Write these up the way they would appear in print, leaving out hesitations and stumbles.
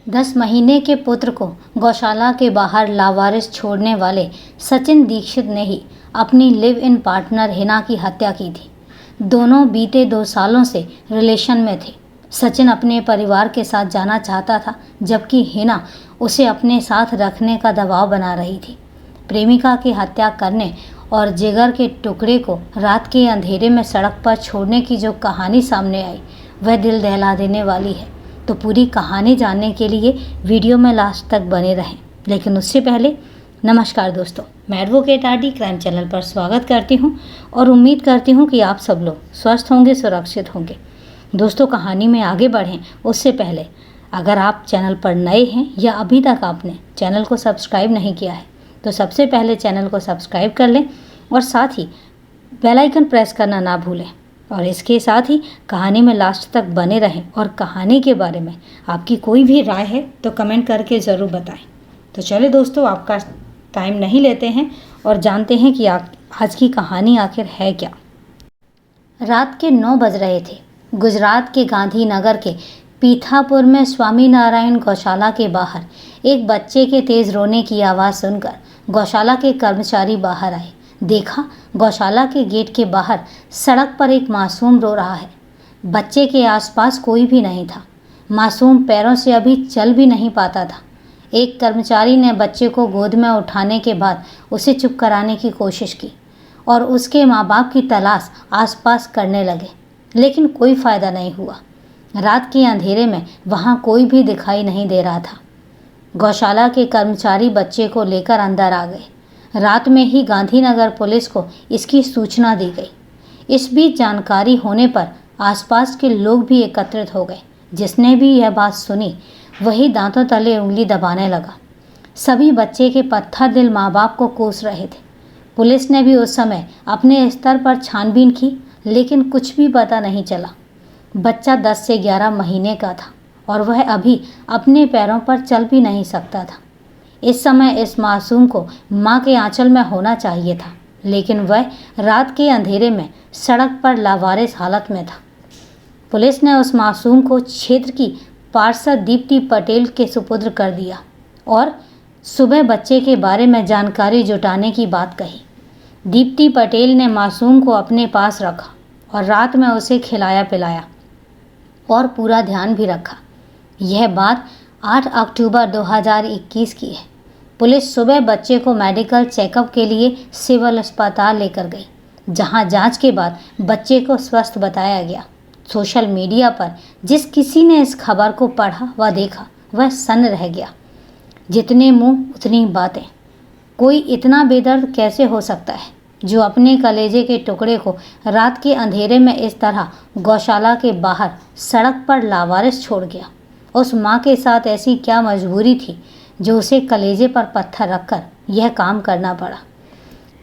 10 महीने के पुत्र को गौशाला के बाहर लावारिस छोड़ने वाले सचिन दीक्षित ने ही अपनी लिव इन पार्टनर हिना की हत्या की थी। दोनों बीते 2 सालों से रिलेशन में थे। सचिन अपने परिवार के साथ जाना चाहता था, जबकि हिना उसे अपने साथ रखने का दबाव बना रही थी। प्रेमिका की हत्या करने और जिगर के टुकड़े को रात के अंधेरे में सड़क पर छोड़ने की जो कहानी सामने आई, वह दिल दहला देने वाली है। तो पूरी कहानी जानने के लिए वीडियो में लास्ट तक बने रहें। लेकिन उससे पहले नमस्कार दोस्तों, मैं एडवोकेट आरडी क्राइम चैनल पर स्वागत करती हूं और उम्मीद करती हूं कि आप सब लोग स्वस्थ होंगे, सुरक्षित होंगे। दोस्तों, कहानी में आगे बढ़ें उससे पहले अगर आप चैनल पर नए हैं या अभी तक आपने चैनल को सब्सक्राइब नहीं किया है तो सबसे पहले चैनल को सब्सक्राइब कर लें और साथ ही बेल आइकन प्रेस करना ना भूलें। और इसके साथ ही कहानी में लास्ट तक बने रहें और कहानी के बारे में आपकी कोई भी राय है तो कमेंट करके ज़रूर बताएं। तो चलिए दोस्तों, आपका टाइम नहीं लेते हैं और जानते हैं कि आज की कहानी आखिर है क्या। रात के 9 बज रहे थे। गुजरात के गांधीनगर के पीथापुर में स्वामीनारायण गौशाला के बाहर एक बच्चे के तेज़ रोने की आवाज़ सुनकर गौशाला के कर्मचारी बाहर आए। देखा, गौशाला के गेट के बाहर सड़क पर एक मासूम रो रहा है। बच्चे के आसपास कोई भी नहीं था। मासूम पैरों से अभी चल भी नहीं पाता था। एक कर्मचारी ने बच्चे को गोद में उठाने के बाद उसे चुप कराने की कोशिश की और उसके माँ बाप की तलाश आसपास करने लगे, लेकिन कोई फ़ायदा नहीं हुआ। रात के अंधेरे में वहाँ कोई भी दिखाई नहीं दे रहा था। गौशाला के कर्मचारी बच्चे को लेकर अंदर आ गए। रात में ही गांधीनगर पुलिस को इसकी सूचना दी गई। इस बीच जानकारी होने पर आसपास के लोग भी एकत्रित हो गए। जिसने भी यह बात सुनी वही दांतों तले उंगली दबाने लगा। सभी बच्चे के पत्थर दिल माँ बाप को कोस रहे थे। पुलिस ने भी उस समय अपने स्तर पर छानबीन की, लेकिन कुछ भी पता नहीं चला। बच्चा 10 से 11 महीने का था और वह अभी अपने पैरों पर चल भी नहीं सकता था। इस समय इस मासूम को माँ के आंचल में होना चाहिए था, लेकिन वह रात के अंधेरे में सड़क पर लावारिस हालत में था। पुलिस ने उस मासूम को क्षेत्र की पार्षद दीप्ति पटेल के सुपुर्द कर दिया और सुबह बच्चे के बारे में जानकारी जुटाने की बात कही। दीप्ति पटेल ने मासूम को अपने पास रखा और रात में उसे खिलाया पिलाया और पूरा ध्यान भी रखा। यह बात 8 अक्टूबर 2021 की है। पुलिस सुबह बच्चे को मेडिकल चेकअप के लिए सिविल अस्पताल लेकर गई, जहां जांच के बाद बच्चे को स्वस्थ बताया गया। सोशल मीडिया पर जिस किसी ने इस खबर को पढ़ा व देखा वह सन्न रह गया। जितने मुंह उतनी बातें। कोई इतना बेदर्द कैसे हो सकता है जो अपने कलेजे के टुकड़े को रात के अंधेरे में इस तरह गौशाला के बाहर सड़क पर लावारिस छोड़ गया। उस माँ के साथ ऐसी क्या मजबूरी थी जो उसे कलेजे पर पत्थर रखकर यह काम करना पड़ा।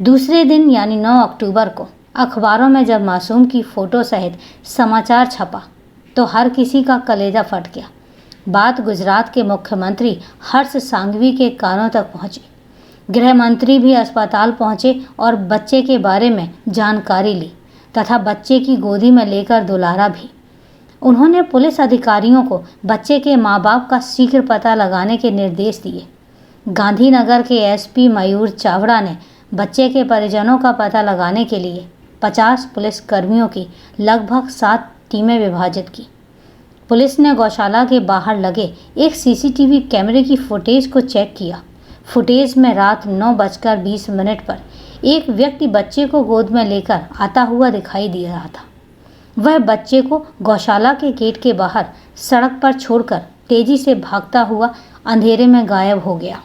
दूसरे दिन यानी 9 अक्टूबर को अखबारों में जब मासूम की फ़ोटो सहित समाचार छपा तो हर किसी का कलेजा फट गया। बात गुजरात के मुख्यमंत्री हर्ष सांघवी के कानों तक पहुंची। गृह मंत्री भी अस्पताल पहुंचे और बच्चे के बारे में जानकारी ली तथा बच्चे की गोदी में लेकर दुलारा भी। उन्होंने पुलिस अधिकारियों को बच्चे के माँ बाप का शीघ्र पता लगाने के निर्देश दिए। गांधीनगर के एसपी मयूर चावड़ा ने बच्चे के परिजनों का पता लगाने के लिए 50 पुलिसकर्मियों की लगभग 7 टीमें विभाजित की। पुलिस ने गौशाला के बाहर लगे एक सीसीटीवी कैमरे की फुटेज को चेक किया। फुटेज में रात 9:20 पर एक व्यक्ति बच्चे को गोद में लेकर आता हुआ दिखाई दे रहा था। वह बच्चे को गौशाला के गेट के बाहर सड़क पर छोड़कर तेजी से भागता हुआ अंधेरे में गायब हो गया।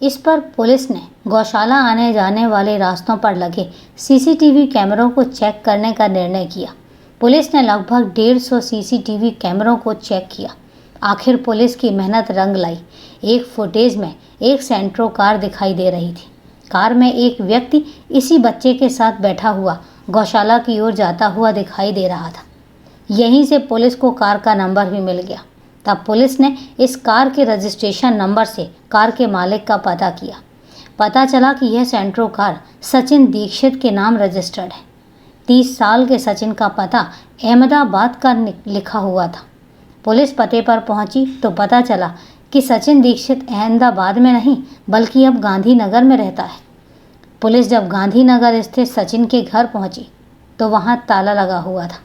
इस पर पुलिस ने गौशाला आने जाने वाले रास्तों पर लगे सीसीटीवी कैमरों को चेक करने का निर्णय किया। पुलिस ने लगभग 150 सीसीटीवी कैमरों को चेक किया। आखिर पुलिस की मेहनत रंग लाई। एक फुटेज में एक सेंट्रो कार दिखाई दे रही थी। कार में एक व्यक्ति इसी बच्चे के साथ बैठा हुआ गौशाला की ओर जाता हुआ दिखाई दे रहा था। यहीं से पुलिस को कार का नंबर भी मिल गया। तब पुलिस ने इस कार के रजिस्ट्रेशन नंबर से कार के मालिक का पता किया। पता चला कि यह सेंट्रो कार सचिन दीक्षित के नाम रजिस्टर्ड है। 30 साल के सचिन का पता अहमदाबाद का लिखा हुआ था। पुलिस पते पर पहुंची तो पता चला कि सचिन दीक्षित अहमदाबाद में नहीं बल्कि अब गांधीनगर में रहता है। पुलिस जब गांधीनगर स्थित सचिन के घर पहुंची तो वहां ताला लगा हुआ था।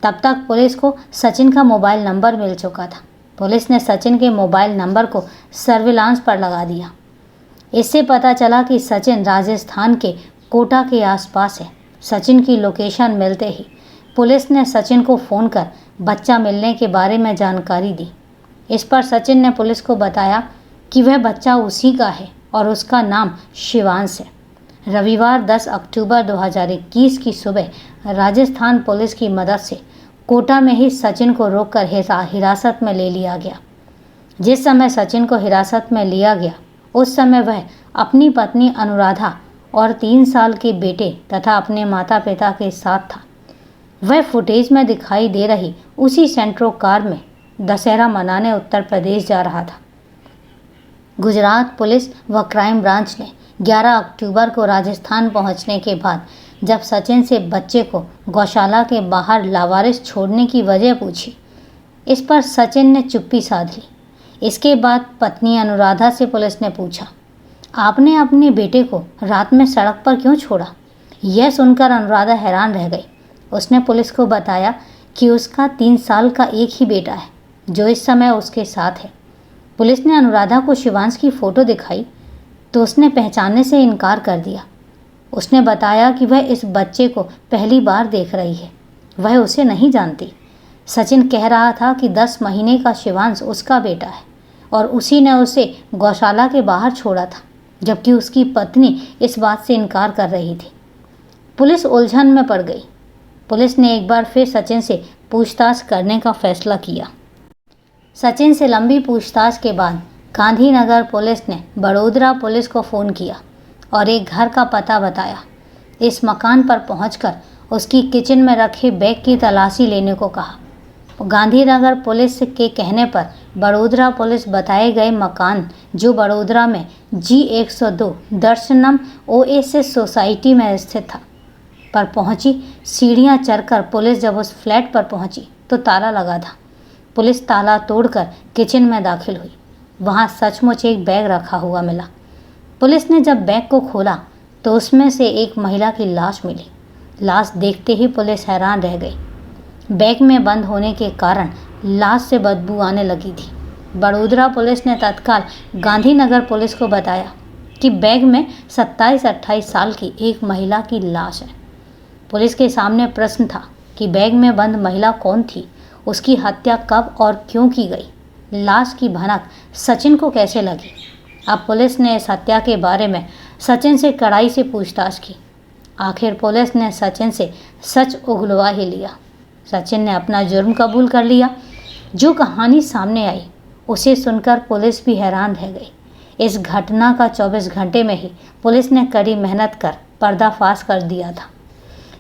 तब तक पुलिस को सचिन का मोबाइल नंबर मिल चुका था। पुलिस ने सचिन के मोबाइल नंबर को सर्विलांस पर लगा दिया। इससे पता चला कि सचिन राजस्थान के कोटा के आसपास है। सचिन की लोकेशन मिलते ही पुलिस ने सचिन को फ़ोन कर बच्चा मिलने के बारे में जानकारी दी। इस पर सचिन ने पुलिस को बताया कि वह बच्चा उसी का है और उसका नाम शिवांश है। रविवार 10 अक्टूबर 2021 की सुबह राजस्थान पुलिस की मदद से कोटा में ही सचिन को रोककर हिरासत में ले लिया गया। जिस समय सचिन को हिरासत में लिया गया उस समय वह अपनी पत्नी अनुराधा और 3 साल के बेटे तथा अपने माता पिता के साथ था। वह फुटेज में दिखाई दे रही उसी सेंट्रो कार में दशहरा मनाने उत्तर प्रदेश जा रहा था। गुजरात पुलिस व क्राइम ब्रांच ने 11 अक्टूबर को राजस्थान पहुंचने के बाद जब सचिन से बच्चे को गौशाला के बाहर लावारिस छोड़ने की वजह पूछी, इस पर सचिन ने चुप्पी साध ली। इसके बाद पत्नी अनुराधा से पुलिस ने पूछा, आपने अपने बेटे को रात में सड़क पर क्यों छोड़ा? यह सुनकर अनुराधा हैरान रह गई। उसने पुलिस को बताया कि उसका 3 साल का एक ही बेटा है जो इस समय उसके साथ है। पुलिस ने अनुराधा को शिवांश की फ़ोटो दिखाई तो उसने पहचानने से इनकार कर दिया। उसने बताया कि वह इस बच्चे को पहली बार देख रही है, वह उसे नहीं जानती। सचिन कह रहा था कि 10 महीने का शिवांश उसका बेटा है और उसी ने उसे गौशाला के बाहर छोड़ा था, जबकि उसकी पत्नी इस बात से इनकार कर रही थी। पुलिस उलझन में पड़ गई। पुलिस ने एक बार फिर सचिन से पूछताछ करने का फैसला किया। सचिन से लंबी पूछताछ के बाद गांधीनगर पुलिस ने बड़ोदरा पुलिस को फ़ोन किया और एक घर का पता बताया। इस मकान पर पहुंचकर उसकी किचन में रखे बैग की तलाशी लेने को कहा। गांधीनगर पुलिस के कहने पर बड़ोदरा पुलिस बताए गए मकान, जो बड़ोदरा में G102 दर्शनम ओएसिस सोसाइटी में स्थित था, पर पहुंची। सीढ़ियां चढ़कर पुलिस जब उस फ्लैट पर पहुंची तो ताला लगा था। पुलिस ताला तोड़कर किचन में दाखिल हुई। वहां सचमुच एक बैग रखा हुआ मिला। पुलिस ने जब बैग को खोला तो उसमें से एक महिला की लाश मिली। लाश देखते ही पुलिस हैरान रह गई। बैग में बंद होने के कारण लाश से बदबू आने लगी थी। बड़ोदरा पुलिस ने तत्काल गांधीनगर पुलिस को बताया कि बैग में 27-28 साल की एक महिला की लाश है। पुलिस के सामने प्रश्न था कि बैग में बंद महिला कौन थी, उसकी हत्या कब और क्यों की गई, लाश की भनक सचिन को कैसे लगी। अब पुलिस ने इस हत्या के बारे में सचिन से कड़ाई से पूछताछ की। आखिर पुलिस ने सचिन से सच उगलवा ही लिया। सचिन ने अपना जुर्म कबूल कर लिया। जो कहानी सामने आई उसे सुनकर पुलिस भी हैरान रह गई। इस घटना का 24 घंटे में ही पुलिस ने कड़ी मेहनत कर पर्दाफाश कर दिया था।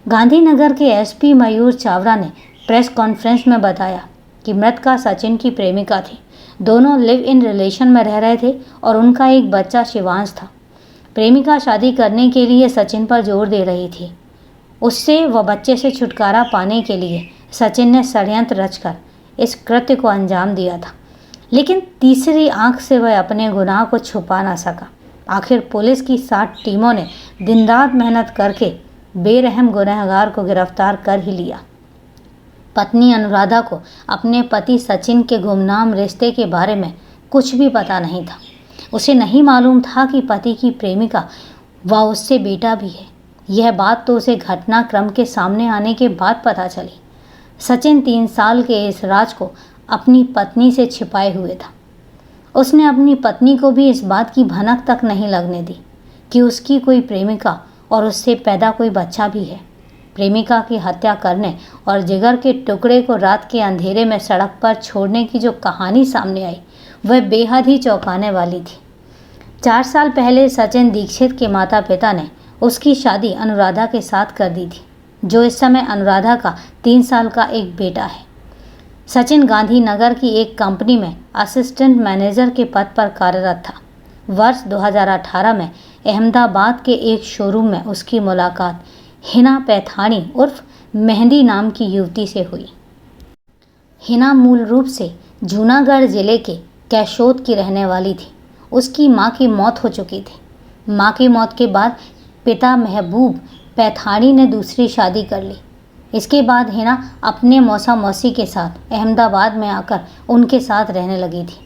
गांधीनगर के एसपी मयूर चावड़ा ने प्रेस कॉन्फ्रेंस में बताया कि मृतका सचिन की प्रेमिका थी। दोनों लिव इन रिलेशन में रह रहे थे और उनका एक बच्चा शिवांश था। प्रेमिका शादी करने के लिए सचिन पर जोर दे रही थी। उससे व बच्चे से छुटकारा पाने के लिए सचिन ने षड्यंत्र रचकर इस कृत्य को अंजाम दिया था, लेकिन तीसरी आंख से वह अपने गुनाह को छुपा ना सका। आखिर पुलिस की 60 टीमों ने दिन रात मेहनत करके बेरहम गुनहगार को गिरफ्तार कर ही लिया। पत्नी अनुराधा को अपने पति सचिन के गुमनाम रिश्ते के बारे में कुछ भी पता नहीं था। उसे नहीं मालूम था कि पति की प्रेमिका व उससे बेटा भी है। यह बात तो उसे घटनाक्रम के सामने आने के बाद पता चली। सचिन 3 साल के इस राज को अपनी पत्नी से छिपाए हुए था। उसने अपनी पत्नी को भी इस बात की भनक तक नहीं लगने दी कि उसकी कोई प्रेमिका और उससे पैदा कोई बच्चा भी है। प्रेमिका की हत्या करने और जिगर के टुकड़े को रात के अंधेरे में सड़क पर छोड़ने की जो कहानी सामने आई वह बेहद ही चौंकाने वाली थी। 4 साल पहले सचिन दीक्षित के माता पिता ने उसकी शादी अनुराधा के साथ कर दी थी, जो इस समय अनुराधा का 3 साल का एक बेटा है। सचिन गांधीनगर की एक कंपनी में असिस्टेंट मैनेजर के पद पर कार्यरत था। वर्ष 2018 में अहमदाबाद के एक शोरूम में उसकी मुलाकात हिना पैथानी उर्फ मेहंदी नाम की युवती से हुई। हिना मूल रूप से जूनागढ़ जिले के कैशोद की रहने वाली थी। उसकी मां की मौत हो चुकी थी। मां की मौत के बाद पिता महबूब पैथानी ने दूसरी शादी कर ली। इसके बाद हिना अपने मौसा मौसी के साथ अहमदाबाद में आकर उनके साथ रहने लगी थी।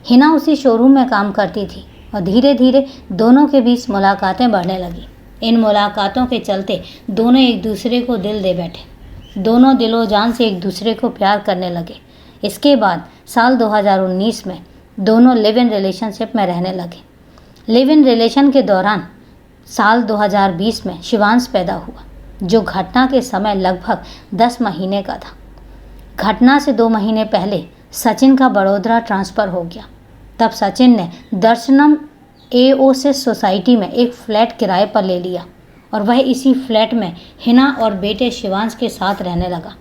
हिना उसी शोरूम में काम करती थी और धीरे धीरे दोनों के बीच मुलाकातें बढ़ने लगी। इन मुलाकातों के चलते दोनों एक दूसरे को दिल दे बैठे। दोनों दिलो जान से एक दूसरे को प्यार करने लगे। इसके बाद साल 2019 में दोनों लिव इन रिलेशनशिप में रहने लगे। लिव इन रिलेशन के दौरान साल 2020 में शिवांश पैदा हुआ, जो घटना के समय लगभग 10 महीने का था। घटना से 2 महीने पहले सचिन का बड़ौदा ट्रांसफ़र हो गया। तब सचिन ने दर्शनम एओसिस सोसाइटी में एक फ्लैट किराए पर ले लिया और वह इसी फ्लैट में हिना और बेटे शिवांश के साथ रहने लगा।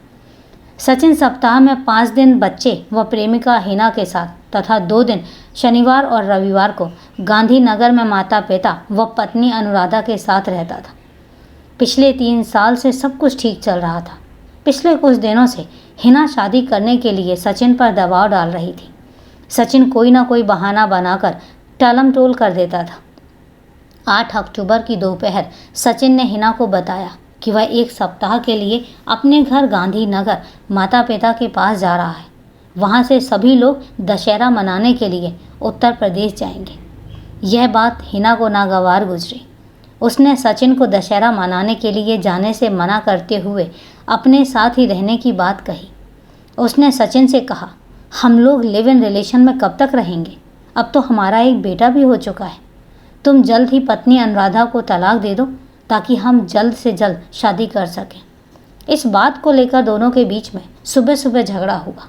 सचिन सप्ताह में 5 दिन बच्चे व प्रेमिका हिना के साथ तथा 2 दिन शनिवार और रविवार को गांधीनगर में माता पिता व पत्नी अनुराधा के साथ रहता था। पिछले 3 साल से सब कुछ ठीक चल रहा था। पिछले कुछ दिनों से हिना शादी करने के लिए सचिन पर दबाव डाल रही थी। सचिन कोई ना कोई बहाना बनाकर टालम टोल कर देता था। 8 अक्टूबर की दोपहर सचिन ने हिना को बताया कि वह 1 सप्ताह के लिए अपने घर गांधीनगर माता पिता के पास जा रहा है। वहाँ से सभी लोग दशहरा मनाने के लिए उत्तर प्रदेश जाएंगे। यह बात हिना को नागवार गुजरी। उसने सचिन को दशहरा मनाने के लिए जाने से मना करते हुए अपने साथ ही रहने की बात कही। उसने सचिन से कहा, हम लोग लिव इन रिलेशन में कब तक रहेंगे? अब तो हमारा एक बेटा भी हो चुका है। तुम जल्द ही पत्नी अनुराधा को तलाक दे दो ताकि हम जल्द से जल्द शादी कर सकें। इस बात को लेकर दोनों के बीच में सुबह सुबह झगड़ा हुआ।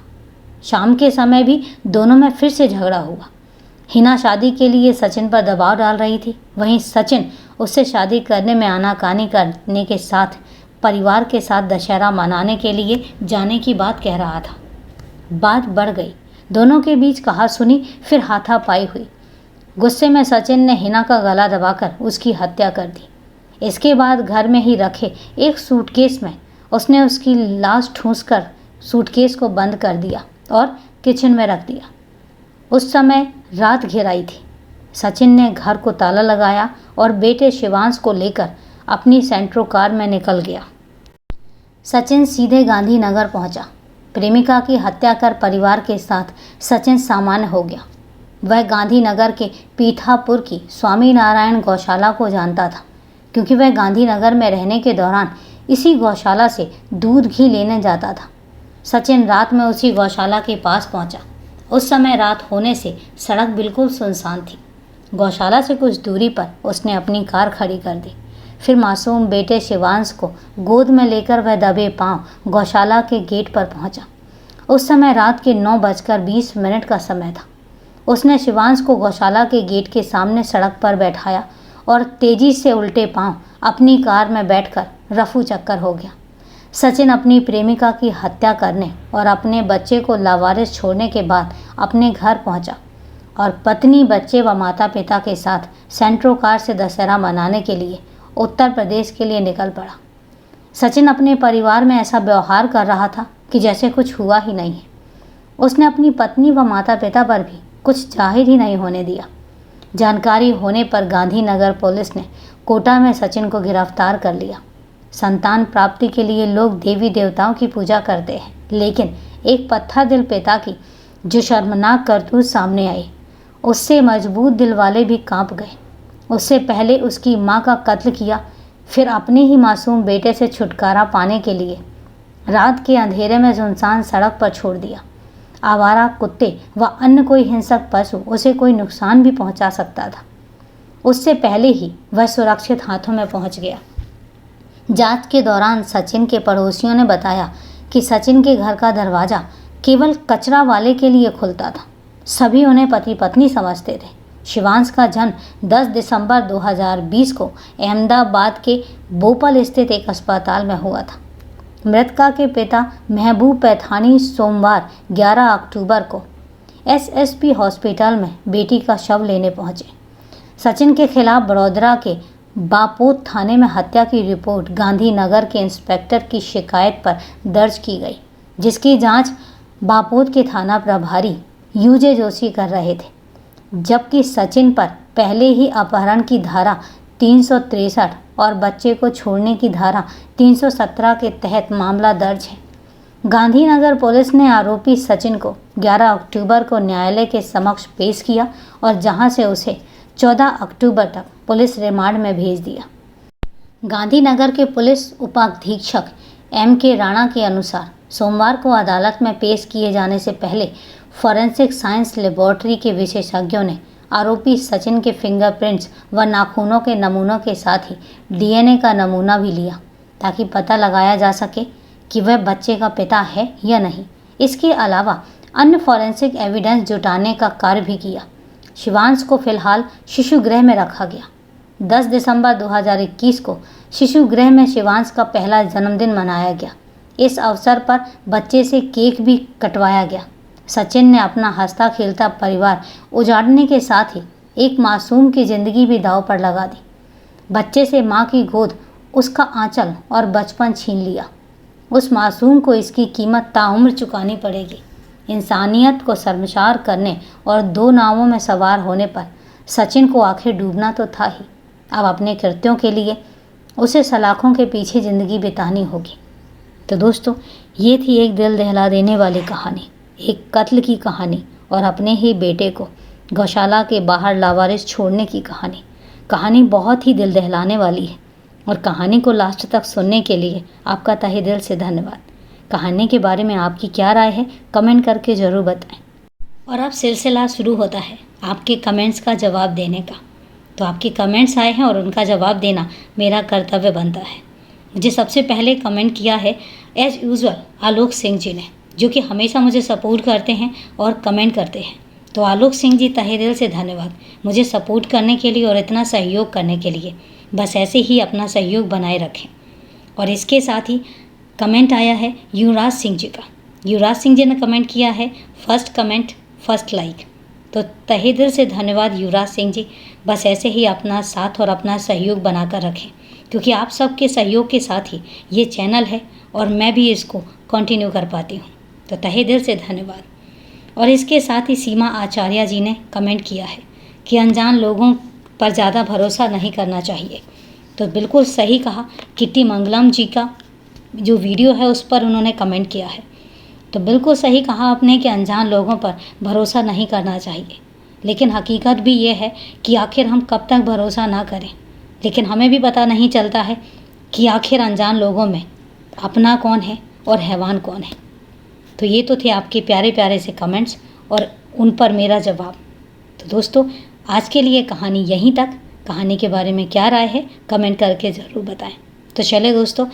शाम के समय भी दोनों में फिर से झगड़ा हुआ। हिना शादी के लिए सचिन पर दबाव डाल रही थी, वहीं सचिन उससे शादी करने में आनाकानी करने के साथ परिवार के साथ दशहरा मनाने के लिए जाने की बात कह रहा था। बात बढ़ गई। दोनों के बीच कहासुनी फिर हाथापाई हुई। गुस्से में सचिन ने हिना का गला दबाकर उसकी हत्या कर दी। इसके बाद घर में ही रखे एक सूटकेस में उसने उसकी लाश ठूंसकर सूटकेस को बंद कर दिया और किचन में रख दिया। उस समय रात घेराई थी। सचिन ने घर को ताला लगाया और बेटे शिवांश को लेकर अपनी सेंट्रो कार में निकल गया। सचिन सीधे गांधीनगर पहुंचा। प्रेमिका की हत्या कर परिवार के साथ सचिन सामान्य हो गया। वह गांधीनगर के पीठापुर की स्वामीनारायण गौशाला को जानता था, क्योंकि वह गांधीनगर में रहने के दौरान इसी गौशाला से दूध घी लेने जाता था। सचिन रात में उसी गौशाला के पास पहुंचा। उस समय रात होने से सड़क बिल्कुल सुनसान थी। गौशाला से कुछ दूरी पर उसने अपनी कार खड़ी कर दी। फिर मासूम बेटे शिवांश को गोद में लेकर वह दबे पांव गौशाला के गेट पर पहुंचा। उस समय रात के 9:20 का समय था। उसने शिवांश को गौशाला के गेट के सामने सड़क पर बैठाया और तेजी से उल्टे पांव अपनी कार में बैठकर रफू चक्कर हो गया। सचिन अपनी प्रेमिका की हत्या करने और अपने बच्चे को लावारिस छोड़ने के बाद अपने घर पहुंचा और पत्नी, बच्चे व माता पिता के साथ सेंट्रो कार से दशहरा मनाने के लिए उत्तर प्रदेश के लिए निकल पड़ा। सचिन अपने परिवार में ऐसा व्यवहार कर रहा था कि जैसे कुछ हुआ ही नहीं है। उसने अपनी पत्नी व माता पिता पर भी कुछ जाहिर ही नहीं होने दिया। जानकारी होने पर गांधीनगर पुलिस ने कोटा में सचिन को गिरफ्तार कर लिया। संतान प्राप्ति के लिए लोग देवी देवताओं की पूजा करते हैं, लेकिन एक पत्थर दिल पिता की जो शर्मनाक करतूत सामने आई, उससे मजबूत दिल वाले भी कांप गए। उससे पहले उसकी मां का कत्ल किया, फिर अपने ही मासूम बेटे से छुटकारा पाने के लिए रात के अंधेरे में सुनसान सड़क पर छोड़ दिया। आवारा कुत्ते व अन्य कोई हिंसक पशु उसे कोई नुकसान भी पहुंचा सकता था। उससे पहले ही वह सुरक्षित हाथों में पहुंच गया। जांच के दौरान सचिन के पड़ोसियों ने बताया कि सचिन के घर का दरवाज़ा केवल कचरा वाले के लिए खुलता था। सभी उन्हें पति पत्नी समझते थे। शिवांश का जन्म 10 दिसंबर 2020 को अहमदाबाद के बोपल स्थित एक अस्पताल में हुआ था। मृतका के पिता महबूब पैथानी सोमवार 11 अक्टूबर को एसएसपी हॉस्पिटल में बेटी का शव लेने पहुंचे। सचिन के खिलाफ बड़ौदा के बापोत थाने में हत्या की रिपोर्ट गांधीनगर के इंस्पेक्टर की शिकायत पर दर्ज की गई, जिसकी जांच बापोद के थाना प्रभारी यूजे जोशी कर रहे थे, जबकि सचिन पर पहले ही अपहरण की धारा 363 और बच्चे को छोड़ने की धारा 317 के तहत मामला दर्ज है। गांधीनगर पुलिस ने आरोपी सचिन को 11 अक्टूबर को न्यायालय के समक्ष पेश किया और जहां से उसे 14 अक्टूबर तक पुलिस रिमांड में भेज दिया। गांधीनगर के पुलिस उपाधीक्षक M.K. राणा के अनुसार सोमवार को अदालत में पेश किए जाने से पहले फॉरेंसिक साइंस लेबोरेटरी के विशेषज्ञों ने आरोपी सचिन के फिंगरप्रिंट्स व नाखूनों के नमूनों के साथ ही DNA का नमूना भी लिया, ताकि पता लगाया जा सके कि वह बच्चे का पिता है या नहीं। इसके अलावा अन्य फॉरेंसिक एविडेंस जुटाने का कार्य भी किया। शिवांश को फिलहाल शिशु गृह में रखा गया। 10 दिसंबर 2021 को शिशु गृह में शिवांश का पहला जन्मदिन मनाया गया। इस अवसर पर बच्चे से केक भी कटवाया गया। सचिन ने अपना हंसता खेलता परिवार उजाड़ने के साथ ही एक मासूम की ज़िंदगी भी दांव पर लगा दी। बच्चे से मां की गोद, उसका आंचल और बचपन छीन लिया। उस मासूम को इसकी कीमत ताउम्र चुकानी पड़ेगी। इंसानियत को शर्मसार करने और 2 नावों में सवार होने पर सचिन को आखिर डूबना तो था ही। अब अपने कृत्यों के लिए उसे सलाखों के पीछे ज़िंदगी बितानी होगी। तो दोस्तों, ये थी एक दिल दहला देने वाली कहानी, एक कत्ल की कहानी और अपने ही बेटे को गौशाला के बाहर लावारिस छोड़ने की कहानी। कहानी बहुत ही दिल दहलाने वाली है और कहानी को लास्ट तक सुनने के लिए आपका तहे दिल से धन्यवाद। कहानी के बारे में आपकी क्या राय है, कमेंट करके ज़रूर बताएं। और अब सिलसिला शुरू होता है आपके कमेंट्स का जवाब देने का। तो आपके कमेंट्स आए हैं और उनका जवाब देना मेरा कर्तव्य बनता है। मुझे सबसे पहले कमेंट किया है एज यूजुअल आलोक सिंह जी ने, जो कि हमेशा मुझे सपोर्ट करते हैं और कमेंट करते हैं। तो आलोक सिंह जी, तहे दिल से धन्यवाद मुझे सपोर्ट करने के लिए और इतना सहयोग करने के लिए। बस ऐसे ही अपना सहयोग बनाए रखें। और इसके साथ ही कमेंट आया है युवराज सिंह जी का। युवराज सिंह जी ने कमेंट किया है फर्स्ट कमेंट फर्स्ट लाइक। तो तहे दिल से धन्यवाद युवराज सिंह जी। बस ऐसे ही अपना साथ और अपना सहयोग बनाकर रखें, क्योंकि आप सबके सहयोग के साथ ही ये चैनल है और मैं भी इसको कंटिन्यू कर पाती हूँ। तो तहे दिल से धन्यवाद। और इसके साथ ही सीमा आचार्य जी ने कमेंट किया है कि अनजान लोगों पर ज़्यादा भरोसा नहीं करना चाहिए। तो बिल्कुल सही कहा। किट्टी मंगलम जी का जो वीडियो है उस पर उन्होंने कमेंट किया है। तो बिल्कुल सही कहा आपने कि अनजान लोगों पर भरोसा नहीं करना चाहिए, लेकिन हकीकत भी ये है कि आखिर हम कब तक भरोसा ना करें। लेकिन हमें भी पता नहीं चलता है कि आखिर अनजान लोगों में अपना कौन है और हैवान कौन है। तो ये तो थे आपके प्यारे प्यारे से कमेंट्स और उन पर मेरा जवाब। तो दोस्तों, आज के लिए कहानी यहीं तक। कहानी के बारे में क्या राय है कमेंट करके ज़रूर बताएं। तो चले दोस्तों,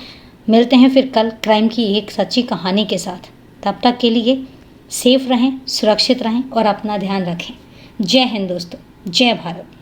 मिलते हैं फिर कल क्राइम की एक सच्ची कहानी के साथ। तब तक के लिए सेफ रहें, सुरक्षित रहें और अपना ध्यान रखें। जय हिंद दोस्तों, जय भारत।